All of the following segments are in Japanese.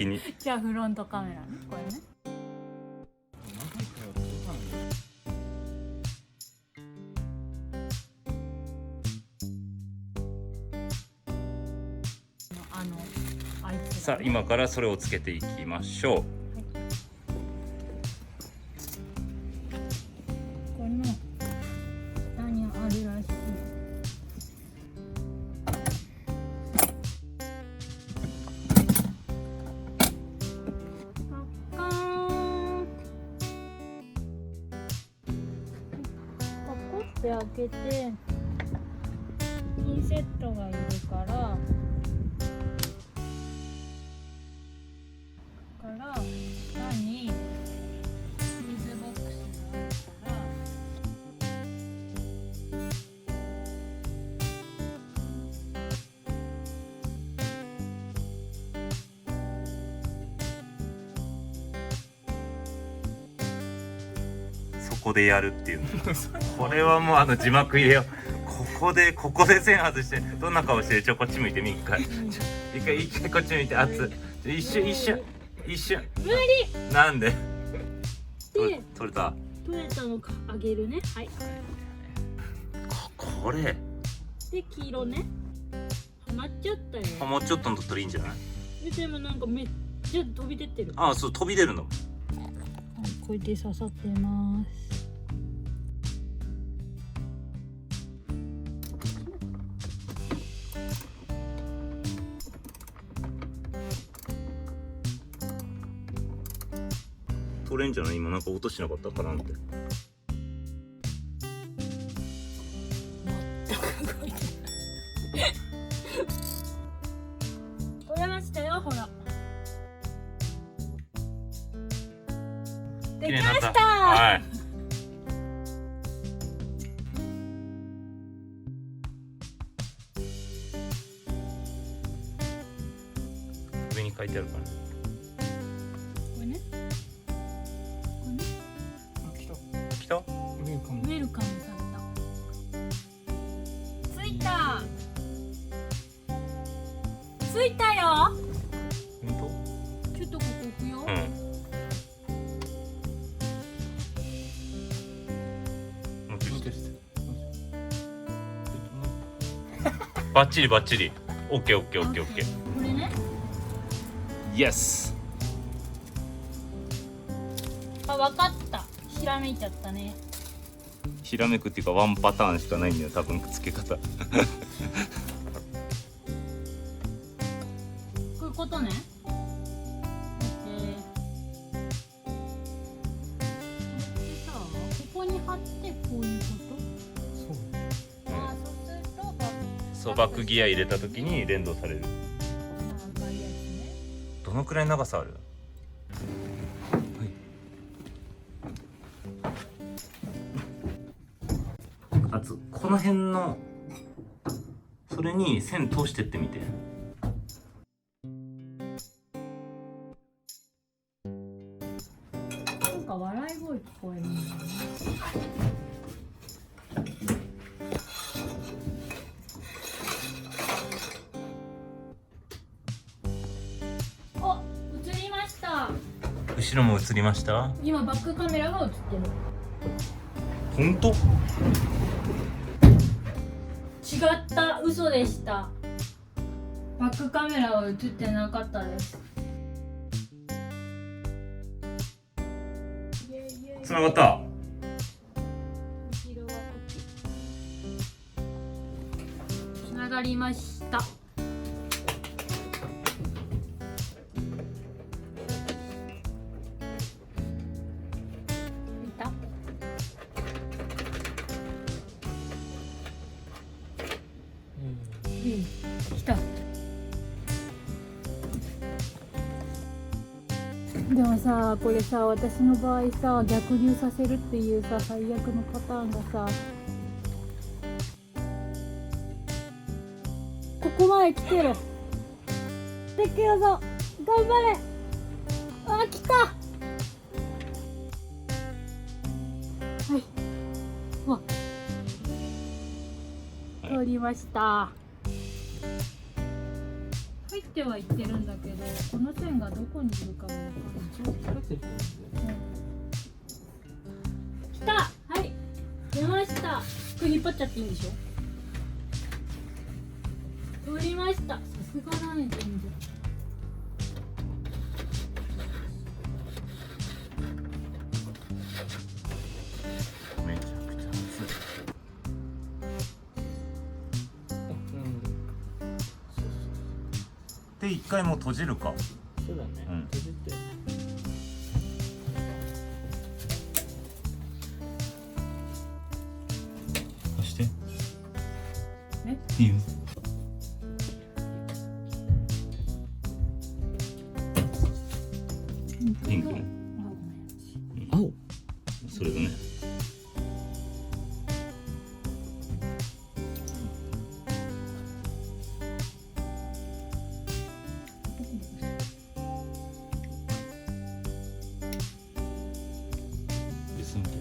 先に。じゃあフロントカメラね、これね。あいつさあ今からそれをつけていきましょう。この下にあるらしい。パカーン。パコって開けてピンセットがいるから下に水ボックスがあるからそこでやるっていうのこれはもう字幕入れよう。ここで線外してどんな顔してる。こっち向いてみ、一回こっち向いて。一瞬無理なんでで取れたのかあげるね。はい。これで黄色ね、はまっちゃったよ。もうちょっとの取ったらいいんじゃない。でもなんかめっちゃ飛び出てる。ああ、そう、飛び出るの。はい、こうやって刺さってます。取れんじゃない。今なんか音しなかったかなって。取れましたよ、ほら。できました。はい。上に書いてあるから。これね。来た？ウェルカムされた。ついた。ついたよ。本ちょっとここ置くよ。当？うん。バッチリバッチリ。オッケーオッケーオッケーオッケー。これね。イエス。あ、わかった。ひらめいちゃったね。ひらめくっていうかワンパターンしかないんだよ多分付け方。こういうことね。さ、ここに貼ってこういうこと。そう。あ、そうするとそう、バックギア入れた時に連動される。長いやつね。どのくらい長さある？この辺のそれに線通してってみて。なんか笑い声聞こえるんだよね。あ、映りました。後ろも映りました。今バックカメラが映ってる。本当？違った、嘘でした。バックカメラは映ってなかったです。つながった。後ろはこっち。つながりました。見た？来た。でもさ、これさ、私の場合さ、逆流させるっていうさ、最悪のパターンがさ、ここまで来てる。できるぞ、頑張れ。あ、来た。はい、わ、通りました。入ってはいってるんだけど、この線がどこにいるかがわからない。来た。はい、出ました。これ引っ張っちゃっていいんでしょ。取りました。さすがだね、全然。めちゃくちゃ熱い。で一回もう閉じるか。そうだね。うん。閉じて。押して。え？いいよ。ピンクね。青。それだね。ですみたい。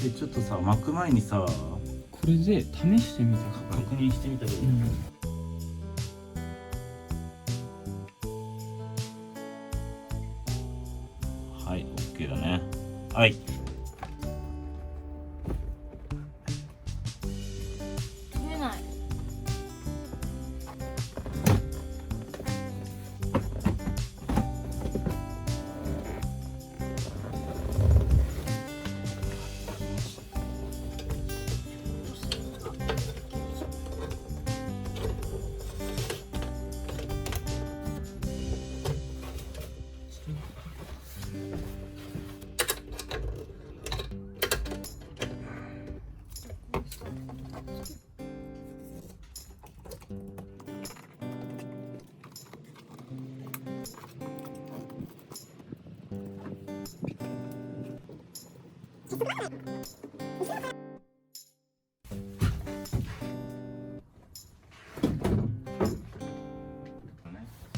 でちょっとさ巻く前にさこれで試してみた方がいい。確認してみたけど、はい OK だね。はい見えない。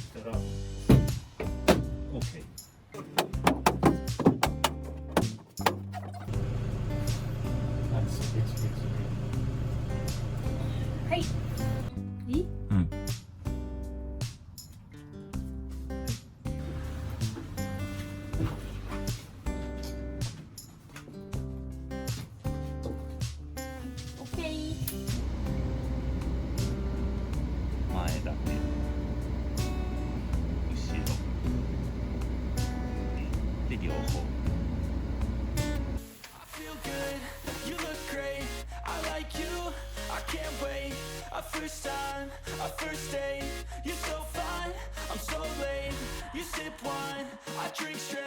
したら OK。はい。いい？うん。オッケー。前だけ後ろで両方。 Feel good, you look great, I like you, I can't wait. Our first time, our first date, you're so fine, I'm so late. You sip wine, I drink straight.